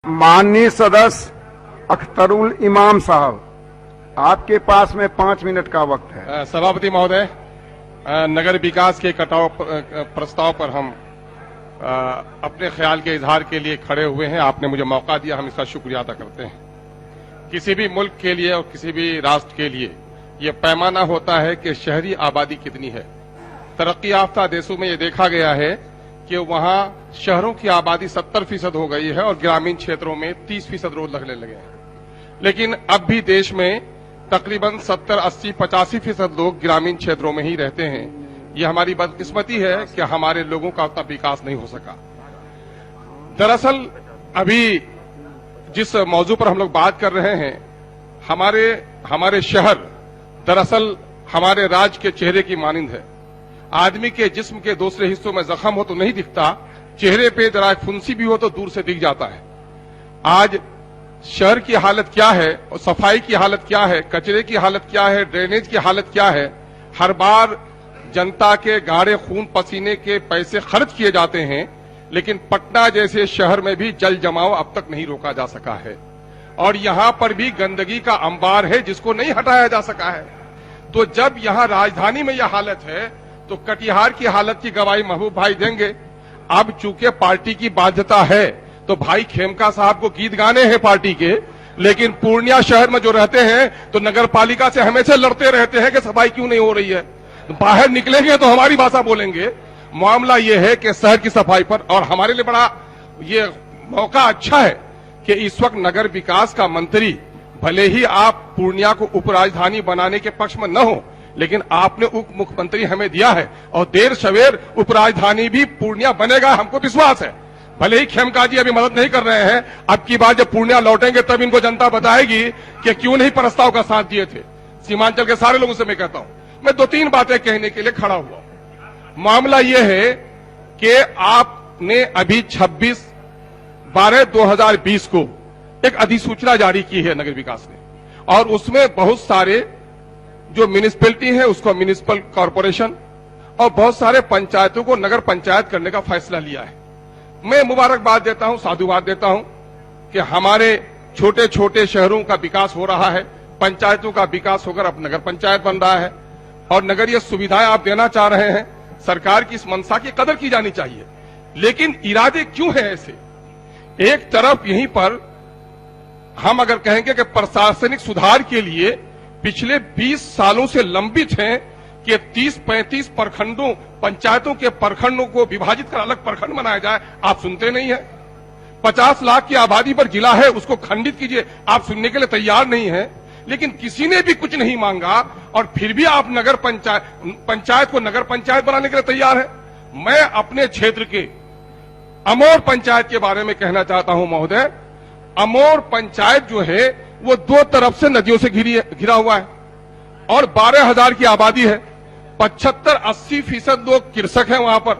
माननीय सदस्य अख्तरुल इमाम साहब, आपके पास में 5 मिनट का वक्त है। सभापति महोदय, नगर विकास के कटाव प्रस्ताव पर हम अपने ख्याल के इजहार के लिए खड़े हुए हैं। आपने मुझे मौका दिया, हम इसका शुक्रिया अदा करते हैं। किसी भी मुल्क के लिए और किसी भी राष्ट्र के लिए ये पैमाना होता है कि शहरी आबादी कितनी है। तरक्की याफ्ता देशों में ये देखा गया है कि वहां शहरों की आबादी 70% हो गई है और ग्रामीण क्षेत्रों में 30% रोज लगने लगे हैं। लेकिन अब भी देश में तकरीबन 70, 80, 85% लोग ग्रामीण क्षेत्रों में ही रहते हैं। ये हमारी बदकिस्मती है कि हमारे लोगों का उतना विकास नहीं हो सका। दरअसल अभी जिस मौजू पर हम लोग बात कर रहे हैं, हमारे शहर दरअसल हमारे राज्य के चेहरे की मानिंद है। आदमी के जिस्म के दूसरे हिस्सों में जख्म हो तो नहीं दिखता, चेहरे पे जरा फुंसी भी हो तो दूर से दिख जाता है। आज शहर की हालत क्या है और सफाई की हालत क्या है, कचरे की हालत क्या है, ड्रेनेज की हालत क्या है। हर बार जनता के गाढ़े खून पसीने के पैसे खर्च किए जाते हैं, लेकिन पटना जैसे शहर में भी जल जमाव अब तक नहीं रोका जा सका है और यहां पर भी गंदगी का अंबार है जिसको नहीं हटाया जा सका है। तो जब यहां राजधानी में यह हालत है तो कटिहार की हालत की गवाही महबूब भाई देंगे। अब चूंकि पार्टी की बाध्यता है तो भाई खेमका साहब को गीत गाने हैं पार्टी के, लेकिन पूर्णिया शहर में जो रहते हैं तो नगर पालिका से हमेशा लड़ते रहते हैं कि सफाई क्यों नहीं हो रही है। बाहर निकलेंगे तो हमारी भाषा बोलेंगे। मामला यह है कि शहर की सफाई पर, और हमारे लिए बड़ा ये मौका अच्छा है कि इस वक्त नगर विकास का मंत्री, भले ही आप पूर्णिया को उपराजधानी बनाने के पक्ष में न हो, लेकिन आपने उप मुख्यमंत्री हमें दिया है और देर सवेर उपराजधानी भी पूर्णिया बनेगा, हमको विश्वास है। भले ही खेमका जी अभी मदद नहीं कर रहे हैं, अब की बार जब पूर्णिया लौटेंगे तब इनको जनता बताएगी कि क्यों नहीं प्रस्ताव का साथ दिए थे। सीमांचल के सारे लोगों से मैं कहता हूं, मैं 2-3 बातें कहने के लिए खड़ा हुआ। मामला यह है कि आपने अभी 26/12/2020 को एक अधिसूचना जारी की है नगर विकास ने, और उसमें बहुत सारे जो म्यूनिसिपैलिटी है उसको म्यूनिसिपल कॉर्पोरेशन और बहुत सारे पंचायतों को नगर पंचायत करने का फैसला लिया है। मैं मुबारकबाद देता हूं, साधुवाद देता हूं कि हमारे छोटे छोटे शहरों का विकास हो रहा है, पंचायतों का विकास होकर अब नगर पंचायत बन रहा है और नगरीय सुविधाएं आप देना चाह रहे हैं। सरकार की इस मंशा की कदर की जानी चाहिए, लेकिन इरादे क्यों है ऐसे? एक तरफ यहीं पर हम अगर कहेंगे कि प्रशासनिक सुधार के लिए पिछले 20 सालों से लंबित हैं कि 30-35 प्रखंडों, पंचायतों के प्रखंडों को विभाजित कर अलग प्रखंड बनाया जाए, आप सुनते नहीं है। 50 लाख की आबादी पर जिला है, उसको खंडित कीजिए, आप सुनने के लिए तैयार नहीं है। लेकिन किसी ने भी कुछ नहीं मांगा और फिर भी आप नगर पंचायत को नगर पंचायत बनाने के लिए तैयार है। मैं अपने क्षेत्र के अमोर पंचायत के बारे में कहना चाहता हूं महोदय। अमोर पंचायत जो है वो 2 तरफ से नदियों से घिरा हुआ है और 12,000 की आबादी है। 75-80% लोग कृषक हैं वहां पर।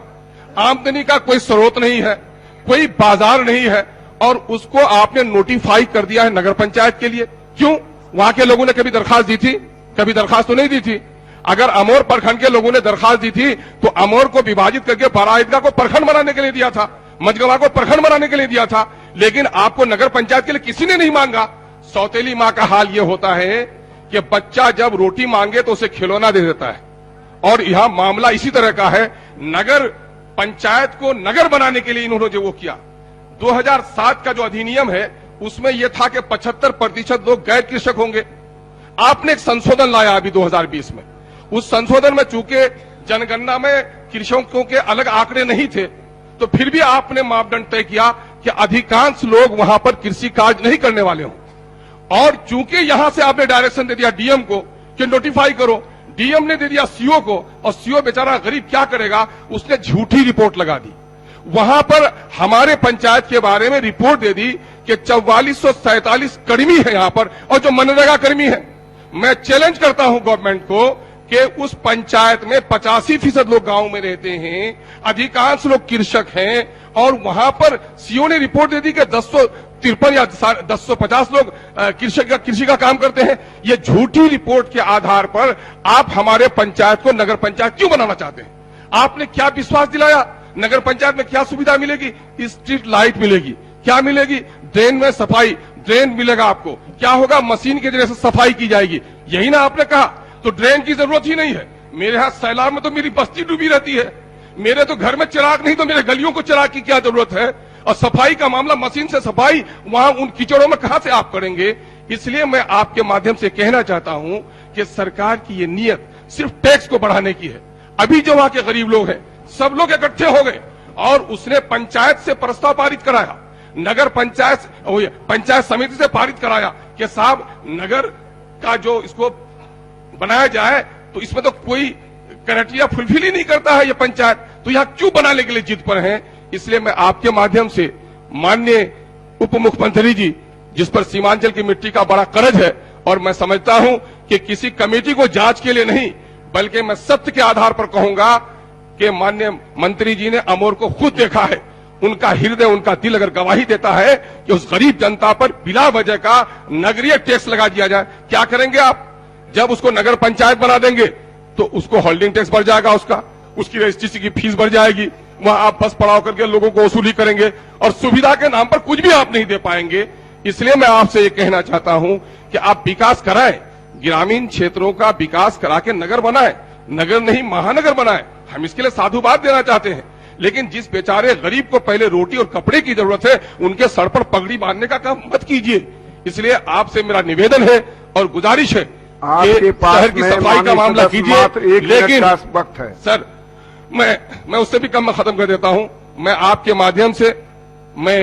आमदनी का कोई स्रोत नहीं है, कोई बाजार नहीं है और उसको आपने नोटिफाई कर दिया है नगर पंचायत के लिए। क्यों? वहां के लोगों ने कभी दरखास्त दी थी? कभी दरखास्त तो नहीं दी थी। अगर अमोर प्रखंड के लोगों ने दरखास्त दी थी तो अमोर को विभाजित करके बाराईदगाह को प्रखंड बनाने के लिए दिया था, मझगवा को प्रखंड बनाने के लिए दिया था, लेकिन आपको नगर पंचायत के लिए किसी ने नहीं मांगा। सौतेली मां का हाल यह होता है कि बच्चा जब रोटी मांगे तो उसे खिलौना दे देता है, और यहां मामला इसी तरह का है। नगर पंचायत को नगर बनाने के लिए इन्होंने जो वो किया, 2007 का जो अधिनियम है उसमें यह था कि 75% लोग गैर कृषक होंगे। आपने एक संशोधन लाया अभी 2020 में। उस संशोधन में चूंकि जनगणना में कृषकों के अलग आंकड़े नहीं थे, तो फिर भी आपने मापदंड तय किया कि अधिकांश लोग वहां पर कृषि कार्य नहीं करने वाले हों। और चूंकि यहां से आपने डायरेक्शन दे दिया डीएम को कि नोटिफाई करो, डीएम ने दे दिया सीओ को, और सीओ बेचारा गरीब क्या करेगा, उसने झूठी रिपोर्ट लगा दी। वहां पर हमारे पंचायत के बारे में रिपोर्ट दे दी कि 4447 कर्मी है यहां पर और जो मनरेगा कर्मी है। मैं चैलेंज करता हूं गवर्नमेंट को कि उस पंचायत में 85% लोग गांव में रहते हैं, अधिकांश लोग कृषक हैं और वहां पर सीओ ने रिपोर्ट दे दी कि 1053 या 1050 लोग कृषि का काम करते हैं। ये झूठी रिपोर्ट के आधार पर आप हमारे पंचायत को नगर पंचायत क्यों बनाना चाहते हैं? आपने क्या विश्वास दिलाया? नगर पंचायत में क्या सुविधा मिलेगी? स्ट्रीट लाइट मिलेगी, क्या मिलेगी? ड्रेन में सफाई, ड्रेन मिलेगा आपको, क्या होगा, मशीन के जरिए से सफाई की जाएगी। यही ना आपने कहा, तो ड्रेन की जरूरत ही नहीं है। मेरे यहाँ सैलाब में तो मेरी बस्ती डूबी रहती है, मेरे तो घर में चिराग नहीं तो मेरे गलियों को चिराग की क्या जरूरत है। और सफाई का मामला, मशीन से सफाई वहां उन कीचड़ों में कहां से आप करेंगे। इसलिए मैं आपके माध्यम से कहना चाहता हूं कि सरकार की ये नीयत सिर्फ टैक्स को बढ़ाने की है। अभी जो वहां के गरीब लोग हैं सब लोग इकट्ठे हो गए और उसने पंचायत से प्रस्ताव पारित कराया, नगर पंचायत समिति से पारित कराया कि साहब नगर का जो इसको बनाया जाए तो इसमें तो कोई क्राइटेरिया फुलफिल ही नहीं करता है ये पंचायत, तो यहां क्यों बनाने के लिए जिद पर हैं। इसलिए मैं आपके माध्यम से माननीय उप मुख्यमंत्री जी, जिस पर सीमांचल की मिट्टी का बड़ा कर्ज है, और मैं समझता हूं कि किसी कमेटी को जांच के लिए नहीं बल्कि मैं सत्य के आधार पर कहूंगा कि माननीय मंत्री जी ने अमोर को खुद देखा है, उनका हृदय, उनका दिल अगर गवाही देता है कि उस गरीब जनता पर बिला वजह का नगरीय टैक्स लगा दिया जाए, क्या करेंगे आप। जब उसको नगर पंचायत बना देंगे तो उसको होल्डिंग टैक्स बढ़ जाएगा, उसकी रजिस्ट्रेशन की फीस बढ़ जाएगी, वहां आप बस पड़ाव करके लोगों को वसूली करेंगे और सुविधा के नाम पर कुछ भी आप नहीं दे पाएंगे। इसलिए मैं आपसे ये कहना चाहता हूं कि आप विकास कराएं, ग्रामीण क्षेत्रों का विकास करा के नगर बनाएं, नगर नहीं महानगर बनाएं। हम इसके लिए साधुवाद देना चाहते हैं, लेकिन जिस बेचारे गरीब को पहले रोटी और कपड़े की जरूरत है उनके सर पर पगड़ी बांधने का काम मत कीजिए। इसलिए आपसे मेरा निवेदन है और गुजारिश है आपके पास शहर की सफाई का मामला कीजिए। लेकिन वक्त है सर, मैं उससे भी कम में खत्म कर देता हूं। मैं आपके माध्यम से मैं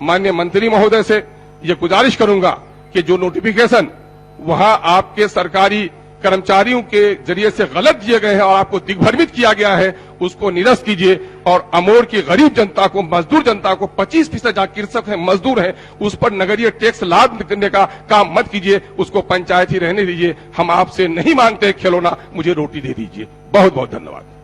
माननीय मंत्री महोदय से ये गुजारिश करूंगा कि जो नोटिफिकेशन वहां आपके सरकारी कर्मचारियों के जरिए से गलत दिए गए हैं और आपको दिग्भ्रमित किया गया है, उसको निरस्त कीजिए और अमोर की गरीब जनता को, मजदूर जनता को 25% जहां कृषक है, मजदूर है, उस पर नगरीय टैक्स लाद करने का काम मत कीजिए, उसको पंचायत ही रहने दीजिए। हम आपसे नहीं मांगते खिलौना, मुझे रोटी दे दीजिए। बहुत बहुत धन्यवाद।